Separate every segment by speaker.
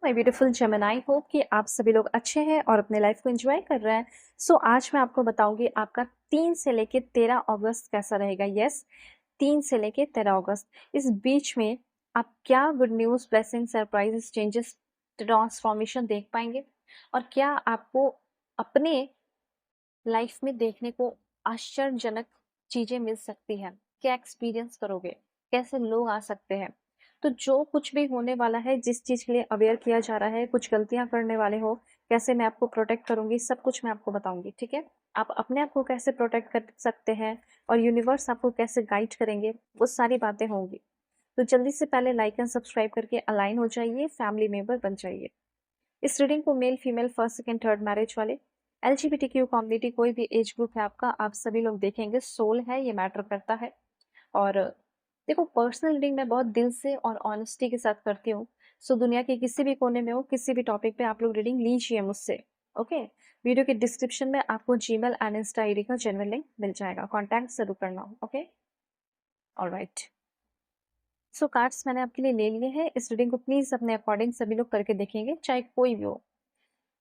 Speaker 1: My beautiful Gemini, hope कि आप सभी लोग अच्छे हैं और अपने लाइफ को एंजॉय कर रहे हैं। आज मैं आपको बताऊंगी आपका 3 से लेके 13 अगस्त कैसा रहेगा। यस, 3 से लेके 13 अगस्त, इस बीच में आप क्या good news, blessing, surprises, changes, transformation देख पाएंगे और क्या आपको अपने लाइफ में देखने को आश्चर्यजनक चीजें मिल सकती हैं। क्या एक्सपीरियंस करोगे, कैसे लोग आ सकते हैं। तो जो कुछ भी होने वाला है, जिस चीज के लिए अवेयर किया जा रहा है, कुछ गलतियां करने वाले हो, कैसे मैं आपको प्रोटेक्ट करूंगी, सब कुछ मैं आपको बताऊंगी। ठीक है, आप अपने आप को कैसे प्रोटेक्ट कर सकते हैं और यूनिवर्स आपको कैसे गाइड करेंगे, वो सारी बातें होंगी। तो जल्दी से पहले लाइक एंड सब्सक्राइब करके अलाइन हो जाइए, फैमिली मेंबर बन जाइए। इस रीडिंग को male, female, first, second, third marriage वाले, एलजीबीटीक्यू कम्युनिटी, कोई भी एज ग्रुप है आपका, आप सभी लोग देखेंगे। सोल है, ये मैटर करता है। और देखो, पर्सनल रीडिंग मैं बहुत दिल से और ऑनेस्टी के साथ करती हूँ। सो दुनिया के किसी भी कोने में हो, किसी भी टॉपिक पे आप लोग रीडिंग लीजिए मुझसे। ओके, वीडियो के डिस्क्रिप्शन में आपको जीमेल एंड इंस्टा आईडी का जेन्युइन लिंक मिल जाएगा, कॉन्टैक्ट जरूर करना। Okay, alright. कार्ड्स मैंने आपके लिए ले लिए हैं। इस रीडिंग को प्लीज अपने अकॉर्डिंग सभी लोग करके देखेंगे, चाहे कोई भी हो।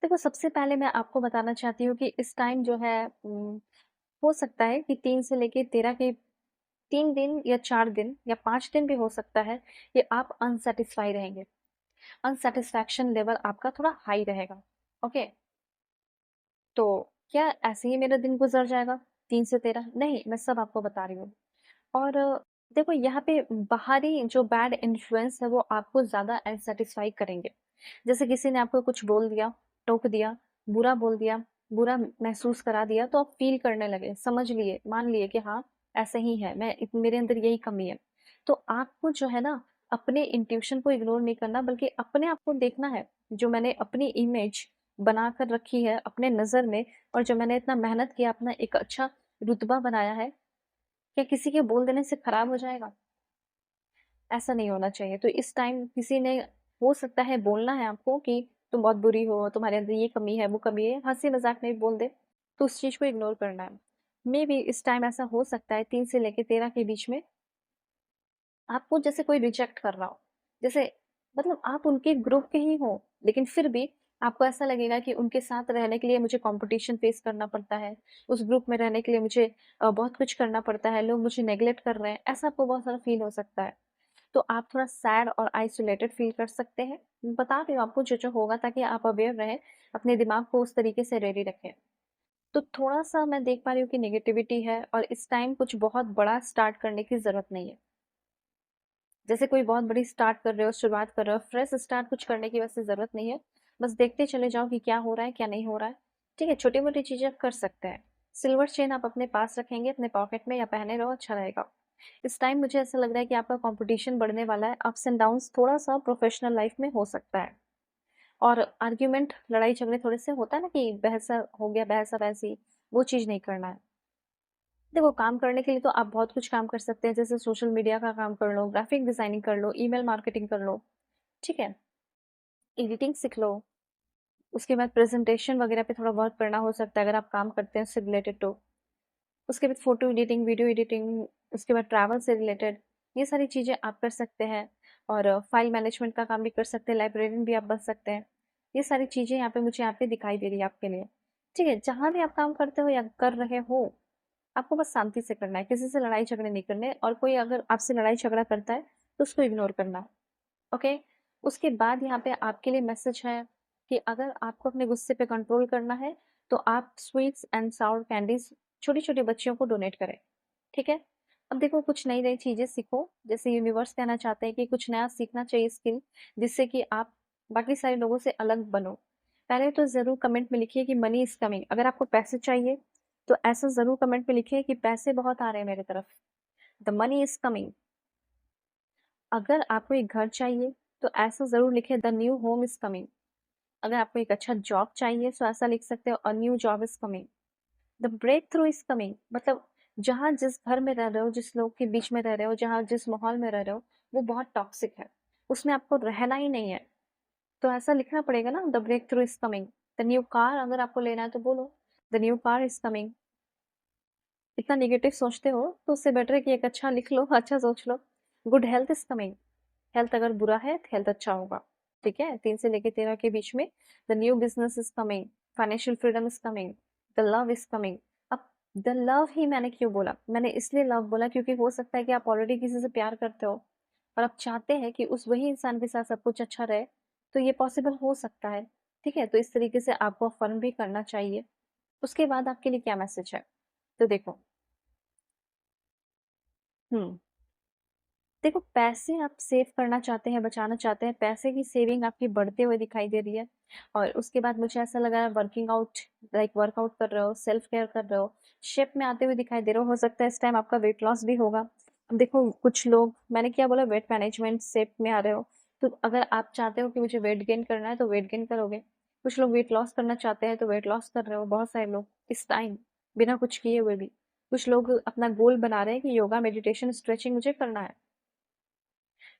Speaker 1: देखो, सबसे पहले मैं आपको बताना चाहती हूँ कि इस टाइम जो है, हो सकता है कि 3 से लेके 13 के 3 दिन या 4 दिन या 5 दिन भी हो सकता है, ये आप अनसैटिस्फाई रहेंगे। अनसैटिस्फैक्शन लेवल आपका थोड़ा हाई रहेगा। ओके, तो क्या ऐसे ही मेरा दिन गुजर जाएगा 3 से 13? नहीं, मैं सब आपको बता रही हूँ। और देखो, यहाँ पे बाहरी जो बैड इन्फ्लुएंस है वो आपको ज़्यादा अनसैटिस्फाई करेंगे। जैसे किसी ने आपको कुछ बोल दिया, टोक दिया, बुरा बोल दिया, बुरा महसूस करा दिया, तो आप फील करने लगे, समझ लिए, मान लिए कि हाँ, ऐसे ही है, मेरे अंदर यही कमी है। तो आपको जो है ना, अपने इंट्यूशन को इग्नोर नहीं करना, बल्कि अपने आप को देखना है। जो मैंने अपनी इमेज बना कर रखी है अपने नज़र में, और जो मैंने इतना मेहनत किया, अपना एक अच्छा रुतबा बनाया है, क्या किसी के बोल देने से खराब हो जाएगा? ऐसा नहीं होना चाहिए। तो इस टाइम किसी ने, हो सकता है, बोलना है आपको कि तुम बहुत बुरी हो, तुम्हारे अंदर ये कमी है, वो कमी है, हँसी मज़ाक में भी बोल दे, तो उस चीज़ को इग्नोर करना है। मेबी इस टाइम ऐसा हो सकता है 3 से लेके 13 के बीच में आपको जैसे कोई रिजेक्ट कर रहा हो। जैसे मतलब आप उनके ग्रुप के ही हो, लेकिन फिर भी आपको ऐसा लगेगा कि उनके साथ रहने के लिए मुझे कॉम्पिटिशन फेस करना पड़ता है, उस ग्रुप में रहने के लिए मुझे बहुत कुछ करना पड़ता है, लोग मुझे नेग्लेक्ट कर रहे हैं, ऐसा आपको बहुत सारा फील हो सकता है। तो आप थोड़ा सैड और आइसोलेटेड फील कर सकते हैं। बता रही हूँ आपको जो होगा, ताकि आप अवेयर रहें, अपने दिमाग को उस तरीके से रेडी रखें। तो थोड़ा-सा मैं देख पा रही हूँ कि नेगेटिविटी है, और इस टाइम कुछ बहुत बड़ा स्टार्ट करने की ज़रूरत नहीं है। जैसे कोई बहुत बड़ी स्टार्ट कर रहे हो, शुरुआत कर रहे हो, फ्रेश स्टार्ट कुछ करने की वैसे ज़रूरत नहीं है। बस देखते चले जाओ कि क्या हो रहा है, क्या नहीं हो रहा है। ठीक है, छोटी-मोटी चीज़ें आप कर सकते हैं। सिल्वर चेन आप अपने पास रखेंगे, अपने पॉकेट में, या पहने रहो, अच्छा रहेगा। इस टाइम मुझे ऐसा लग रहा है कि आपका कॉम्पिटिशन बढ़ने वाला है, अप्स एंड डाउन्स थोड़ा-सा प्रोफेशनल लाइफ में हो सकता है। और आर्ग्यूमेंट, लड़ाई झगड़े थोड़े से होता है ना, कि बहस हो गया, बहसा-बहसी, वो चीज़ नहीं करना है। देखो, काम करने के लिए तो आप बहुत कुछ काम कर सकते हैं, जैसे सोशल मीडिया का काम कर लो, ग्राफिक डिजाइनिंग कर लो, ईमेल मार्केटिंग कर लो, ठीक है? एडिटिंग सीख लो, उसके बाद प्रेजेंटेशन वगैरह पे थोड़ा बहुत पढ़ना हो सकता है, अगर आप काम करते हैं उससे रिलेटेड तो। उसके बाद फोटो एडिटिंग, वीडियो एडिटिंग, उसके बाद ट्रैवल से रिलेटेड, ये सारी चीज़ें आप कर सकते हैं। और फाइल मैनेजमेंट का काम भी कर सकते हैं, लाइब्रेरियन भी आप बन सकते हैं। ये सारी चीज़ें यहाँ पे मुझे यहाँ पे दिखाई दे रही है आपके लिए। ठीक है, जहाँ भी आप काम करते हो या कर रहे हो, आपको बस शांति से करना है, किसी से लड़ाई झगड़े नहीं करने, और कोई अगर आपसे लड़ाई झगड़ा करता है तो उसको इग्नोर करना। ओके, उसके बाद यहाँ पे आपके लिए मैसेज है कि अगर आपको अपने गुस्से पे कंट्रोल करना है, तो आप स्वीट्स एंड साउर कैंडीज छोटी छोटी बच्चियों को डोनेट करें। ठीक है, अब देखो, कुछ नई नई चीजें सीखो। जैसे यूनिवर्स कहना चाहते हैं कि कुछ नया सीखना चाहिए, स्किल, जिससे कि आप बाकी सारे लोगों से अलग बनो। पहले तो जरूर कमेंट में लिखिए कि मनी इज कमिंग। अगर आपको पैसे चाहिए तो ऐसा जरूर कमेंट में लिखिए कि पैसे बहुत आ रहे हैं मेरे तरफ, द मनी इज कमिंग। अगर आपको एक घर चाहिए तो ऐसा जरूर लिखे, the new home is coming. अगर आपको एक अच्छा जॉब चाहिए तो ऐसा लिख सकते हो, a new job is coming. The breakthrough is coming, मतलब जहाँ जिस घर में रह रहे हो, जिस लोग के बीच में रह रहे हो, जहाँ जिस माहौल में रह रहे हो, वो बहुत टॉक्सिक है, उसमें आपको रहना ही नहीं है। तो ऐसा लिखना पड़ेगा ना, the breakthrough is coming. The new car अगर आपको लेना है तो बोलो, the new car is coming. इतना नेगेटिव सोचते हो तो उससे बेटर है कि एक अच्छा लिख लो, अच्छा सोच लो, good health is coming. Health अगर बुरा है तो हेल्थ अच्छा होगा। ठीक है? 3 से लेके 13 के बीच में the new business is coming, financial freedom is coming, the love is coming. अब द लव ही मैंने क्यों बोला? मैंने इसलिए लव बोला क्योंकि हो सकता है कि आप ऑलरेडी किसी से प्यार करते हो और आप चाहते हैं कि उस वही इंसान के साथ सब कुछ अच्छा रहे, तो ये पॉसिबल हो सकता है। ठीक है? तो इस तरीके से आपको अफ़र्म भी करना चाहिए। उसके बाद आपके लिए क्या मैसेज है? तो देखो हुँ। देखो, पैसे आप सेव करना चाहते हैं, बचाना चाहते हैं, पैसे की सेविंग आपकी बढ़ते हुए दिखाई दे रही है और उसके बाद मुझे ऐसा लग रहा है वर्किंग आउट लाइक वर्कआउट कर रहे हो, सेल्फ केयर कर रहे हो, शेप में आते हुए दिखाई दे रहे हो सकता है इस टाइम आपका वेट लॉस भी होगा। अब देखो कुछ लोग मैंने क्या बोला वेट मैनेजमेंट शेप में आ रहे हो, तो अगर आप चाहते हो कि मुझे वेट गेन करना है तो वेट गेन करोगे। कुछ लोग वेट लॉस करना चाहते हैं तो वेट लॉस कर रहे हो, बहुत सारे लोग इस टाइम बिना कुछ किए हुए भी। कुछ लोग अपना गोल बना रहे हैं कि योगा, मेडिटेशन, स्ट्रेचिंग मुझे करना है।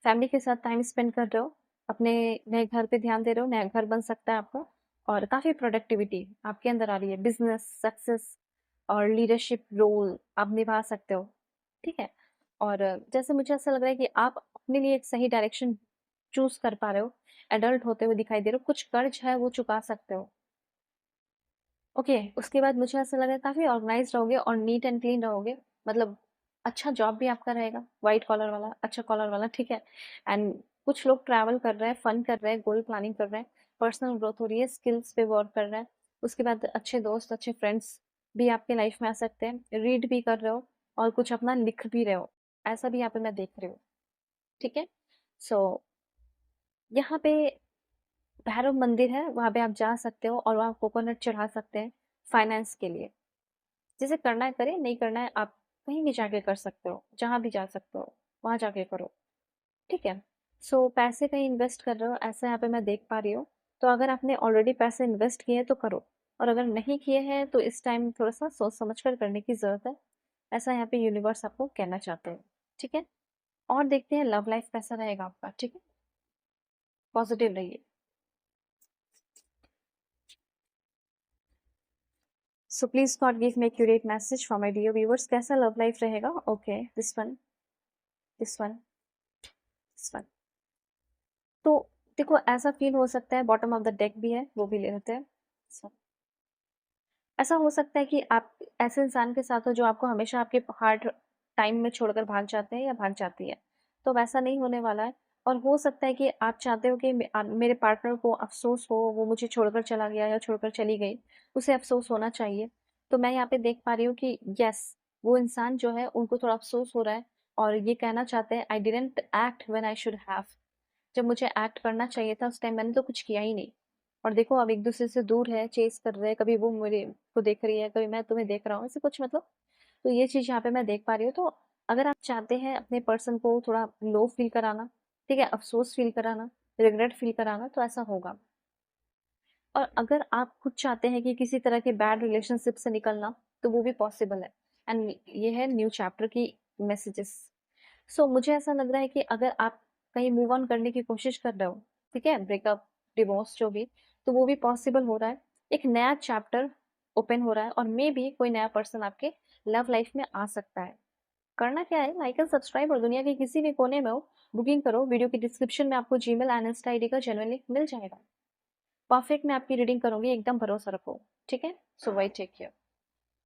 Speaker 1: फैमिली के साथ टाइम स्पेंड कर रहे हो, अपने नए घर पे ध्यान दे रहे हो, नया घर बन सकता है आपका और काफ़ी प्रोडक्टिविटी आपके अंदर आ रही है, बिज़नेस, सक्सेस और लीडरशिप रोल आप निभा सकते हो, ठीक है? और जैसे मुझे ऐसा लग रहा है कि आप अपने लिए एक सही डायरेक्शन चूज़ कर पा रहे हो, एडल्ट होते हुए दिखाई दे रहे हो, कुछ कर्ज है वो चुका सकते हो। ओके, उसके बाद मुझे ऐसा लगा काफ़ी ऑर्गनाइज़्ड रहोगे और नीट एंड क्लीन रहोगे। मतलब अच्छा जॉब भी आपका रहेगा, व्हाइट कॉलर वाला, अच्छा कॉलर वाला, ठीक है? एंड कुछ लोग ट्रैवल कर रहे हैं, फन कर रहे हैं, गोल प्लानिंग कर रहे हैं, पर्सनल ग्रोथ हो रही है, स्किल्स पे वर्क कर रहे हैं। उसके बाद अच्छे दोस्त, अच्छे फ्रेंड्स भी आपके लाइफ में आ सकते हैं। रीड भी कर रहे हो और कुछ अपना लिख भी रहे हो, ऐसा भी यहाँ पे मैं देख रही हूँ, ठीक है? सो यहाँ पे भैरव मंदिर है, वहाँ पे आप जा सकते हो और वहाँ कोकोनट चढ़ा सकते हैं फाइनेंस के लिए। जिसे करना है करें, नहीं करना है आप कहीं भी जाके कर सकते हो, जहाँ भी जा सकते हो, वहाँ जाके करो, ठीक है? सो पैसे कहीं इन्वेस्ट कर रहे हो, ऐसा यहाँ पे मैं देख पा रही हूँ। तो अगर आपने ऑलरेडी पैसे इन्वेस्ट किए हैं तो करो और अगर नहीं किए हैं तो इस टाइम थोड़ा-सा सोच समझ कर करने की ज़रूरत है। ऐसा यहाँ पे यूनिवर्स आपको कहना चाहते हैं, ठीक है? और देखते हैं लव लाइफ कैसा रहेगा आपका, ठीक है? पॉजिटिव रहिए। So please God give me accurate message for my dear viewers कैसा लव लाइफ रहेगा? Okay, this one, this one, this one. तो देखो ऐसा फ़ील हो सकता है बॉटम ऑफ द डेक भी है, वो भी ले लेते हैं। सो ऐसा हो सकता है कि आप ऐसे इंसान के साथ हो जो आपको हमेशा आपके हार्ड टाइम में छोड़कर भाग जाते हैं या भाग जाती है। तो वैसा नहीं होने वाला है और हो सकता है कि आप चाहते हो कि मेरे पार्टनर को अफ़सोस हो, वो मुझे छोड़कर चला गया या छोड़कर चली गई, उसे अफ़सोस होना चाहिए। तो मैं यहाँ पे देख पा रही हूँ कि येस, वो इंसान जो है उनको थोड़ा अफ़सोस हो रहा है और ये कहना चाहते हैं I didn't act when I should have. जब मुझे एक्ट करना चाहिए था उस टाइम मैंने तो कुछ किया ही नहीं। और देखो अब एक-दूसरे से दूर है, चेज़ कर रहे हैं, कभी वो मेरे को देख रही है, कभी मैं तुम्हें देख रहा हूँ, ऐसे कुछ मतलब तो ये चीज़ यहाँ पे मैं देख पा रही हूँ। तो अगर आप चाहते हैं अपने पर्सन को थोड़ा लो फ़ील कराना, ठीक है, अफ़सोस फ़ील कराना, रिग्रेट फ़ील कराना तो ऐसा होगा। और अगर आप खुद चाहते हैं कि किसी तरह के बैड रिलेशनशिप से निकलना, तो वो भी पॉसिबल है एंड ये है न्यू चैप्टर की मैसेजेस। सो मुझे ऐसा लग रहा है कि अगर आप कहीं मूव ऑन करने की कोशिश कर रहे हो, ठीक है? ब्रेकअप, डिवोर्स जो भी, तो वो भी पॉसिबल हो रहा है। एक नया चैप्टर ओपन हो रहा है और मेबी कोई नया पर्सन आपके लव लाइफ में आ सकता है। करना क्या है? लाइक एंड सब्सक्राइब और दुनिया के किसी भी कोने में हो, बुकिंग करो। वीडियो की डिस्क्रिप्शन में आपको जीमेल एंड इंस्टा आईडी का जेन्युइन लिंक मिल जाएगा। परफेक्ट मैं आपकी रीडिंग करूँगी, एकदम भरोसा रखो, ठीक है? सो बाय, टेक केयर।